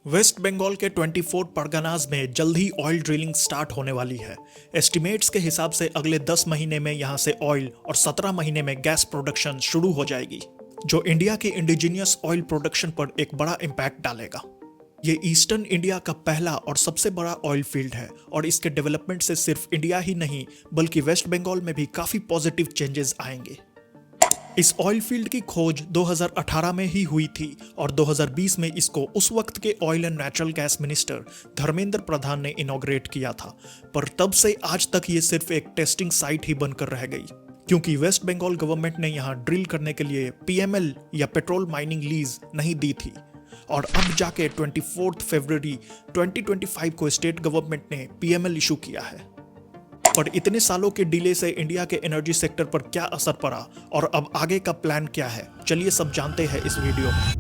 Waste Bengal के 24 परगनाज में जल्द ही ऑयल ड्रिलिंग स्टार्ट होने वाली है। एस्टिमेट्स के हिसाब से अगले 10 महीने में यहां से ऑयल और 17 महीने में गैस प्रोडक्शन शुरू हो जाएगी, जो इंडिया के इंडिजिनियस ऑयल प्रोडक्शन पर एक बड़ा इम्पैक्ट डालेगा। ये ईस्टर्न इंडिया का पहला और सबसे बड़ा ऑयल फील्ड है और इसके डेवलपमेंट से सिर्फ इंडिया ही नहीं बल्कि वेस्ट बंगाल में भी काफी पॉजिटिव चेंजेस आएंगे। इस ऑयल फील्ड की खोज 2018 में ही हुई थी और 2020 में इसको उस वक्त के oil and natural gas minister Dharmendra Pradhan ने इनॉग्रेट किया था, पर तब से आज तक ये सिर्फ एक टेस्टिंग साइट ही बनकर रह गई, क्योंकि वेस्ट बंगाल गवर्नमेंट ने यहाँ ड्रिल करने के लिए PML या पेट्रोल माइनिंग लीज नहीं दी थी। और अब जाके 24 फरवरी 2025 को स्टेट गवर्नमेंट ने PML इशू किया है। पर इतने सालों के डिले से इंडिया के एनर्जी सेक्टर पर क्या असर पड़ा और अब आगे का प्लान क्या है, चलिए सब जानते हैं इस वीडियो में।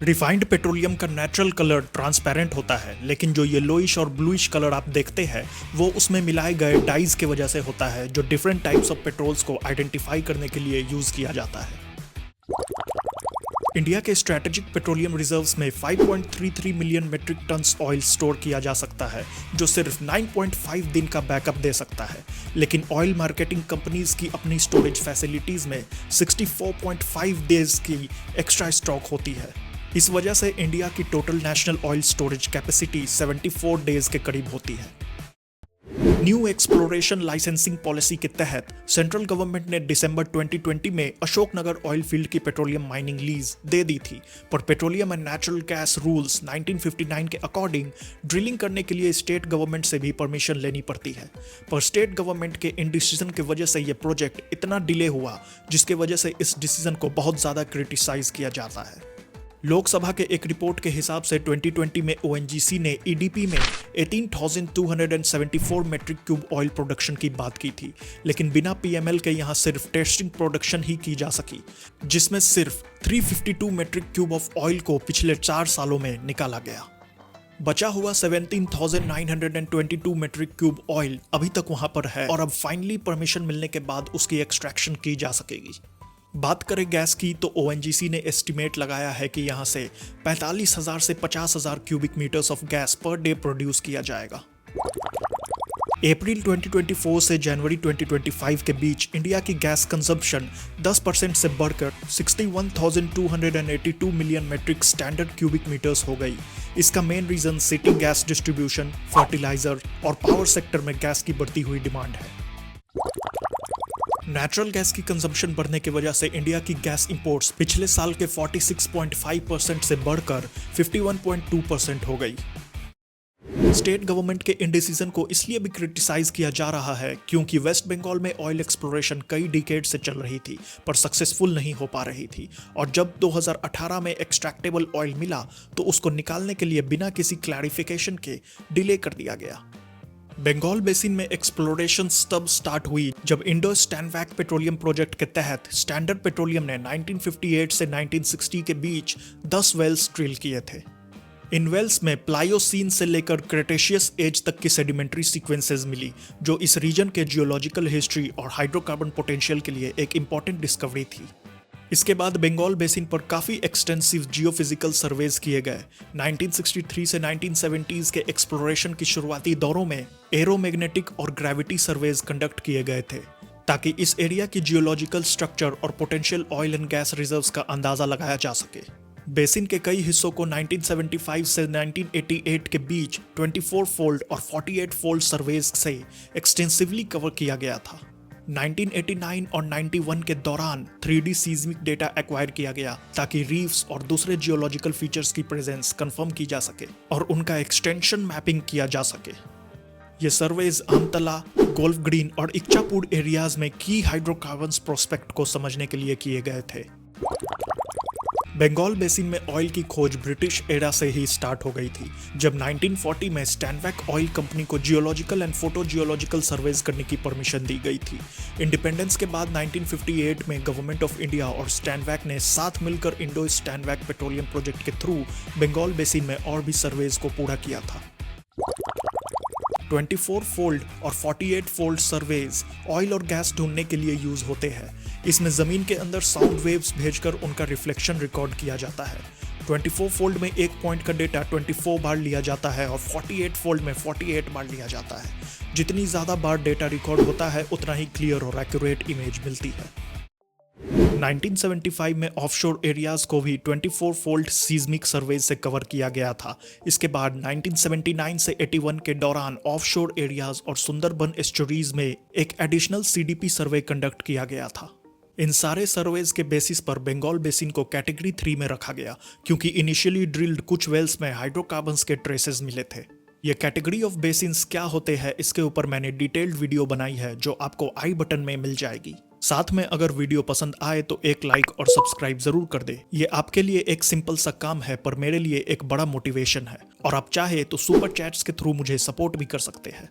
रिफाइंड पेट्रोलियम का नेचुरल कलर ट्रांसपेरेंट होता है, लेकिन जो येलोइश और ब्लूइश कलर आप देखते हैं वो उसमें मिलाए गए डाइज की वजह से होता है, जो डिफरेंट टाइप्स ऑफ पेट्रोल्स को आइडेंटिफाई करने के लिए यूज किया जाता है। इंडिया के स्ट्रेटेजिक पेट्रोलियम रिजर्व्स में 5.33 million metric tons oil store किया जा सकता है, जो सिर्फ 9.5 दिन का बैकअप दे सकता है। लेकिन ऑयल मार्केटिंग कंपनीज की अपनी स्टोरेज फैसिलिटीज में 64.5 डेज की एक्स्ट्रा स्टॉक होती है। इस वजह से इंडिया की total national oil storage capacity 74 days के करीब होती है। न्यू एक्सप्लोरेशन लाइसेंसिंग पॉलिसी के तहत सेंट्रल गवर्नमेंट ने दिसंबर 2020 में अशोकनगर ऑयल फील्ड की पेट्रोलियम माइनिंग लीज दे दी थी, पर petroleum and natural gas rules 1959 के अकॉर्डिंग ड्रिलिंग करने के लिए स्टेट गवर्नमेंट से भी परमिशन लेनी पड़ती है। पर स्टेट गवर्नमेंट के इन डिसीजन की वजह से यह प्रोजेक्ट इतना डिले हुआ, जिसके वजह से इस डिसीजन को बहुत ज्यादा क्रिटिसाइज किया जाता है। लोकसभा के एक रिपोर्ट के हिसाब से 2020 में ONGC ने EDP में 18,274 मेट्रिक क्यूब ऑयल प्रोडक्शन की बात की थी, लेकिन बिना PML के यहाँ सिर्फ टेस्टिंग प्रोडक्शन ही की जा सकी, जिसमें सिर्फ 352 मेट्रिक क्यूब ऑफ ऑयल को पिछले 4 सालों में निकाला गया। बचा हुआ 17,922 मेट्रिक क्यूब ऑयल अभी तक वहां पर है और अब फाइनली परमिशन मिलने के बाद उसकी एक्सट्रैक्शन की जा सकेगी। बात करें गैस की तो ONGC ने एस्टिमेट लगाया है कि यहां से 45,000 से 50,000 cubic metres of gas per day produce किया जाएगा। अप्रैल 2024 से जनवरी 2025 के बीच इंडिया की गैस कंजम्पशन 10% से बढ़कर 61,282 million metric standard cubic metres हो गई। इसका main reason city gas distribution, fertiliser और पावर सेक्टर में गैस की बढ़ती हुई डिमांड है। नेचुरल गैस की कंजम्पशन बढ़ने की वजह से इंडिया की गैस इंपोर्ट्स पिछले साल के 46.5% से बढ़कर 51.2% हो गई। स्टेट गवर्नमेंट के इन डिसीजन को इसलिए भी क्रिटिसाइज किया जा रहा है क्योंकि वेस्ट बंगाल में ऑयल एक्सप्लोरेशन कई डिकेड से चल रही थी पर सक्सेसफुल नहीं हो पा रही थी, और जब 2018 में एक्सट्रैक्टेबल ऑयल मिला तो उसको निकालने के लिए बिना किसी क्लैरिफिकेशन के डिले कर दिया गया। बंगाल बेसिन में एक्सप्लोरेशन तब स्टार्ट हुई जब इंडो स्टैनवैक पेट्रोलियम प्रोजेक्ट के तहत स्टैंडर्ड पेट्रोलियम ने 1958 से 1960 के बीच 10 वेल्स ड्रिल किए थे। इन वेल्स में प्लायोसीन से लेकर क्रेटेशियस एज तक की सेडिमेंट्री सीक्वेंसेस मिली, जो इस रीजन के जियोलॉजिकल हिस्ट्री और हाइड्रोकार्बन पोटेंशियल के लिए एक इंपॉर्टेंट डिस्कवरी थी। इसके बाद बंगाल बेसिन पर काफी एक्सटेंसिव जियोफिजिकल सर्वेज किए गए। 1963 से 1970s के एक्सप्लोरेशन की शुरुआती दौरों में एरोमैग्नेटिक और ग्रेविटी सर्वेज कंडक्ट किए गए थे, ताकि इस एरिया की जियोलॉजिकल स्ट्रक्चर और potential oil and gas reserves का अंदाजा लगाया जा सके। बेसिन के कई हिस्सों को 1975 से 1988 के बीच 24 फोल्ड और 48 फोल्ड सर्वेज से एक्सटेंसिवली कवर किया गया था। 1989 और 91 के दौरान 3D सीज्मिक डेटा एक्वायर किया गया ताकि रीफ्स और दूसरे जियोलॉजिकल फीचर्स की प्रेजेंस कंफर्म की जा सके और उनका एक्सटेंशन मैपिंग किया जा सके। ये सर्वेज आमतला, गोल्फ ग्रीन और इच्छापुर एरियाज में की हाइड्रोकार्बन्स प्रोस्पेक्ट को समझने के लिए किए गए थे। बंगाल बेसिन में ऑयल की खोज ब्रिटिश एरा से ही स्टार्ट हो गई थी, जब 1940 में स्टैनवैक ऑयल कंपनी को geological and photo geological surveys करने की परमिशन दी गई थी। इंडिपेंडेंस के बाद 1958 में गवर्नमेंट ऑफ इंडिया और स्टैनवैक ने साथ मिलकर इंडो स्टैनवैक पेट्रोलियम प्रोजेक्ट के थ्रू बंगाल बेसिन में और भी सर्वेज को पूरा किया था। 24 फोल्ड और 48 फोल्ड सर्वेज ऑयल और गैस ढूंढने के लिए यूज होते हैं। इसमें जमीन के अंदर साउंड वेव्स भेजकर उनका रिफ्लेक्शन रिकॉर्ड किया जाता है। 24 फोल्ड में एक पॉइंट का डेटा 24 बार लिया जाता है और 48 फोल्ड में 48 बार लिया जाता है। जितनी ज़्यादा बार डेटा रिकॉर्ड होता है उतना ही क्लियर और एक्यूरेट इमेज मिलती है। 1975 में ऑफशोर एरियाज को भी 24 फोल्ड सीज्मिक सर्वेज से कवर किया गया था। इसके बाद 1979 से 81 के दौरान ऑफशोर एरियाज और सुंदरबन एस्चुरीज में एक एडिशनल सीडीपी सर्वे कंडक्ट किया गया था। इन सारे सर्वेज के बेसिस पर बंगाल बेसिन को कैटेगरी 3 में रखा गया, क्योंकि इनिशियली ड्रिल्ड कुछ वेल्स में हाइड्रोकार्बन्स के ट्रेसेस मिले थे। ये कैटेगरी ऑफ बेसिन्स क्या होते हैं इसके ऊपर मैंने डिटेल्ड वीडियो बनाई है जो आपको आई बटन में मिल जाएगी। साथ में अगर वीडियो पसंद आए तो एक लाइक और सब्सक्राइब जरूर कर दे। ये आपके लिए एक सिंपल सा काम है पर मेरे लिए एक बड़ा मोटिवेशन है, और आप चाहे तो सुपर चैट्स के थ्रू मुझे सपोर्ट भी कर सकते हैं।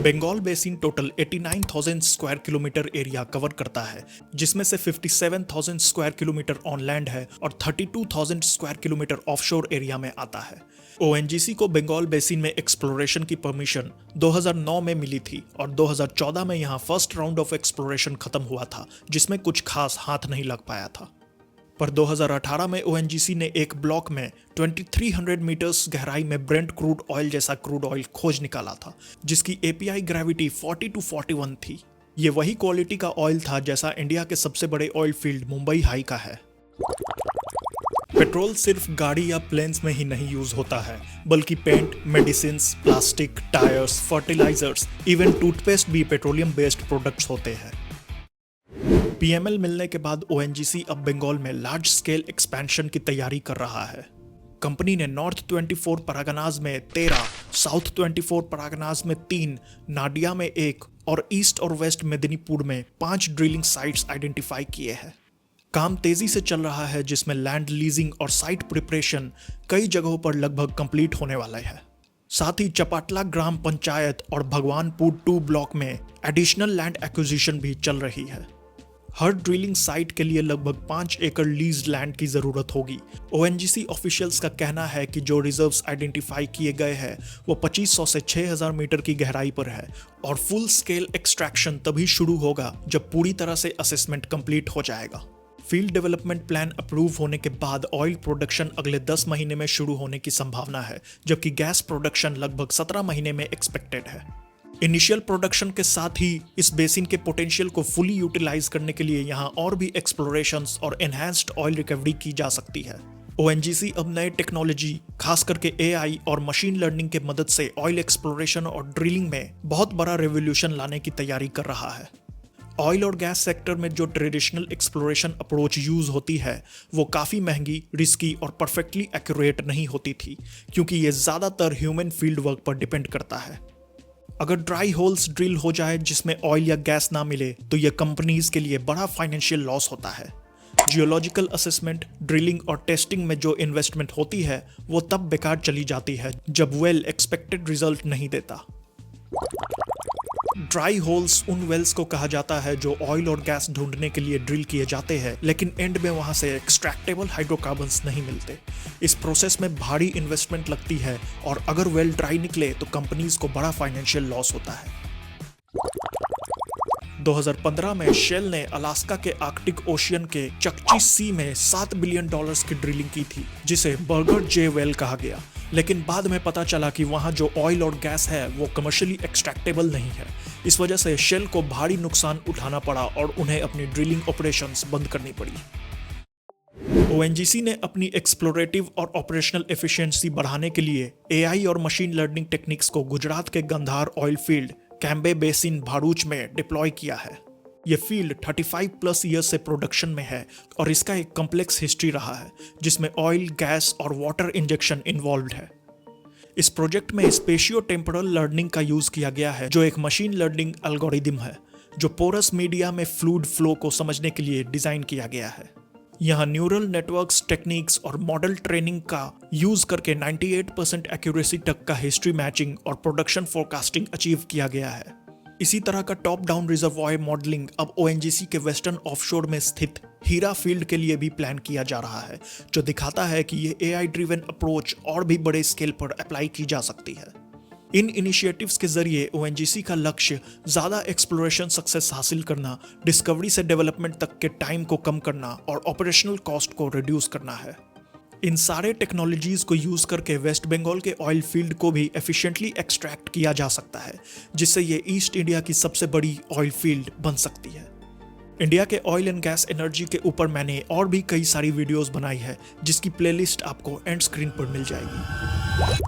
Bengal basin total 89,000 square kilometre area cover करता है, जिसमें से 57,000 स्क्वायर किलोमीटर ऑन लैंड है और 32,000 स्क्वायर किलोमीटर ऑफशोर एरिया में आता है। ओएनजीसी को बंगाल बेसिन में एक्सप्लोरेशन की परमिशन 2009 में मिली थी और 2014 में यहाँ फर्स्ट राउंड ऑफ एक्सप्लोरेशन खत्म हुआ था, जिसमें कुछ खास हाथ नहीं लग पाया था। पर 2018 में ओएनजीसी ने एक ब्लॉक में 2300 मीटर्स गहराई में ब्रेंट क्रूड ऑयल जैसा क्रूड ऑयल खोज निकाला था, जिसकी एपीआई ग्रेविटी 40 to 41 थी। ये वही क्वालिटी का ऑयल था जैसा इंडिया के सबसे बड़े ऑयल फील्ड मुंबई हाई का है। पेट्रोल सिर्फ गाड़ी या प्लेन्स में ही नहीं यूज होता है, बल्कि paint, medicine, plastic, tyres, fertilisers, even toothpaste भी पेट्रोलियम बेस्ड प्रोडक्ट्स होते हैं। पीएमएल मिलने के बाद ओएनजीसी अब बंगाल में लार्ज स्केल एक्सपेंशन की तैयारी कर रहा है। कंपनी ने नॉर्थ 24 परगनाज में 13, साउथ 24 परगनाज में 3, नाडिया में 1 और ईस्ट और वेस्ट मेदिनीपुर में 5 ड्रिलिंग साइट्स आइडेंटिफाई किए हैं। काम तेजी से चल रहा है, जिसमें लैंड लीजिंग और साइट प्रिपरेशन कई जगहों पर लगभग कंप्लीट होने वाला है। साथ ही चपाटला ग्राम पंचायत और भगवानपुर 2 ब्लॉक में एडिशनल लैंड एक्विजिशन भी चल रही है। हर ड्रिलिंग साइट के लिए लगभग 5 एकड़ लीज लैंड की जरूरत होगी। ओएनजीसी ऑफिशियल्स का कहना है कि जो रिजर्व्स आइडेंटिफाई किए गए हैं वो 2500 से 6000 मीटर की गहराई पर है, और फुल स्केल एक्सट्रैक्शन तभी शुरू होगा जब पूरी तरह से असेसमेंट कंप्लीट हो जाएगा। फील्ड डेवलपमेंट प्लान अप्रूव होने के बाद ऑयल प्रोडक्शन अगले 10 महीने में शुरू होने की संभावना है, जबकि गैस प्रोडक्शन लगभग 17 महीने में एक्सपेक्टेड है। इनिशियल प्रोडक्शन के साथ ही इस बेसिन के पोटेंशियल को फुली यूटिलाइज करने के लिए यहाँ और भी एक्सप्लोरेशंस और एनहांस्ड ऑयल रिकवरी की जा सकती है। ओएनजीसी अब नए टेक्नोलॉजी, खास करके एआई और मशीन लर्निंग के मदद से ऑयल एक्सप्लोरेशन और ड्रिलिंग में बहुत बड़ा रेवोल्यूशन लाने की तैयारी कर रहा है। ऑयल और गैस सेक्टर में जो ट्रेडिशनल एक्सप्लोरेशन अप्रोच यूज होती है वो काफ़ी महंगी, रिस्की और परफेक्टली एक्यूरेट नहीं होती थी, क्योंकि ये ज़्यादातर ह्यूमन फील्ड वर्क पर डिपेंड करता है। अगर ड्राई होल्स ड्रिल हो जाए जिसमें ऑयल या गैस ना मिले तो यह कंपनीज के लिए बड़ा फाइनेंशियल लॉस होता है। जियोलॉजिकल असेसमेंट, ड्रिलिंग और टेस्टिंग में जो इन्वेस्टमेंट होती है वो तब बेकार चली जाती है जब वेल एक्सपेक्टेड रिजल्ट नहीं देता। ड्राई होल्स उन वेल्स को कहा जाता है जो ऑयल और गैस ढूंढने के लिए ड्रिल किए जाते हैं, लेकिन एंड में वहां से एक्सट्रैक्टेबल हाइड्रोकार्बन्स नहीं मिलते। इस प्रोसेस में भारी इन्वेस्टमेंट लगती है और अगर वेल ड्राई निकले तो कंपनीज को बड़ा फाइनेंशियल लॉस होता है। 2015 में शेल ने अलास्का के आर्कटिक ओशियन के चकची सी में $7 बिलियन की ड्रिलिंग की थी, जिसे बर्गर जे वेल कहा गया। लेकिन बाद में पता चला कि वहां जो ऑयल और गैस है वो कमर्शियली एक्सट्रैक्टेबल नहीं है। इस वजह से शेल को भारी नुकसान उठाना पड़ा और उन्हें अपनी ड्रिलिंग ऑपरेशंस बंद करनी पड़ी। ओएनजीसी ने अपनी एक्सप्लोरेटिव और ऑपरेशनल एफिशिएंसी बढ़ाने के लिए एआई और मशीन लर्निंग टेक्निक्स को गुजरात के Gandhar oil field Cambay basin Bharuch में डिप्लॉय किया है। यह फील्ड 35+ ईयर्स से प्रोडक्शन में है और इसका एक कॉम्प्लेक्स हिस्ट्री रहा है, जिसमें ऑयल, गैस और वाटर इंजेक्शन इन्वॉल्व्ड है। इस प्रोजेक्ट में स्पेशियो टेम्पोरल लर्निंग का यूज किया गया है, जो एक मशीन लर्निंग एल्गोरिदम है जो पोरस मीडिया में फ्लूइड फ्लो को समझने के लिए डिजाइन किया गया है। यहाँ न्यूरल नेटवर्क्स, टेक्निक्स और मॉडल ट्रेनिंग का यूज करके 98% एक्यूरेसी तक का हिस्ट्री मैचिंग और प्रोडक्शन फोरकास्टिंग अचीव किया गया है। इसी तरह का टॉप डाउन रिजर्वॉयर मॉडलिंग अब ओएनजीसी के वेस्टर्न ऑफशोर में स्थित हीरा फील्ड के लिए भी प्लान किया जा रहा है, जो दिखाता है कि ये एआई ड्रिवन अप्रोच और भी बड़े स्केल पर अप्लाई की जा सकती है। इन इनिशिएटिव्स के जरिए ओएनजीसी का लक्ष्य ज्यादा एक्सप्लोरेशन सक्सेस हासिल करना, डिस्कवरी से डेवलपमेंट तक के टाइम को कम करना और ऑपरेशनल कॉस्ट को रिड्यूस करना है। इन सारे टेक्नोलॉजीज को यूज करके वेस्ट बंगाल के ऑयल फील्ड को भी एफिशिएंटली एक्सट्रैक्ट किया जा सकता है, जिससे ये ईस्ट इंडिया की सबसे बड़ी ऑयल फील्ड बन सकती है। इंडिया के ऑयल एंड गैस एनर्जी के ऊपर मैंने और भी कई सारी वीडियोस बनाई है, जिसकी प्लेलिस्ट आपको एंड स्क्रीन पर मिल जाएगी।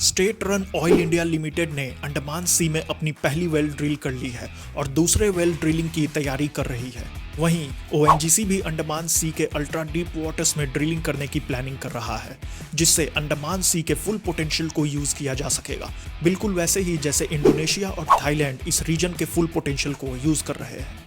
State run oil India limited ने अंडमान सी में अपनी पहली वेल ड्रिल कर ली है और दूसरे वेल ड्रिलिंग की तैयारी कर रही है। वहीं ONGC भी अंडमान सी के अल्ट्रा डीप वाटर्स में ड्रिलिंग करने की प्लानिंग कर रहा है, जिससे अंडमान सी के फुल पोटेंशियल को यूज किया जा सकेगा, बिल्कुल वैसे ही जैसे इंडोनेशिया और थाईलैंड इस रीजन के फुल पोटेंशियल को यूज कर रहे हैं।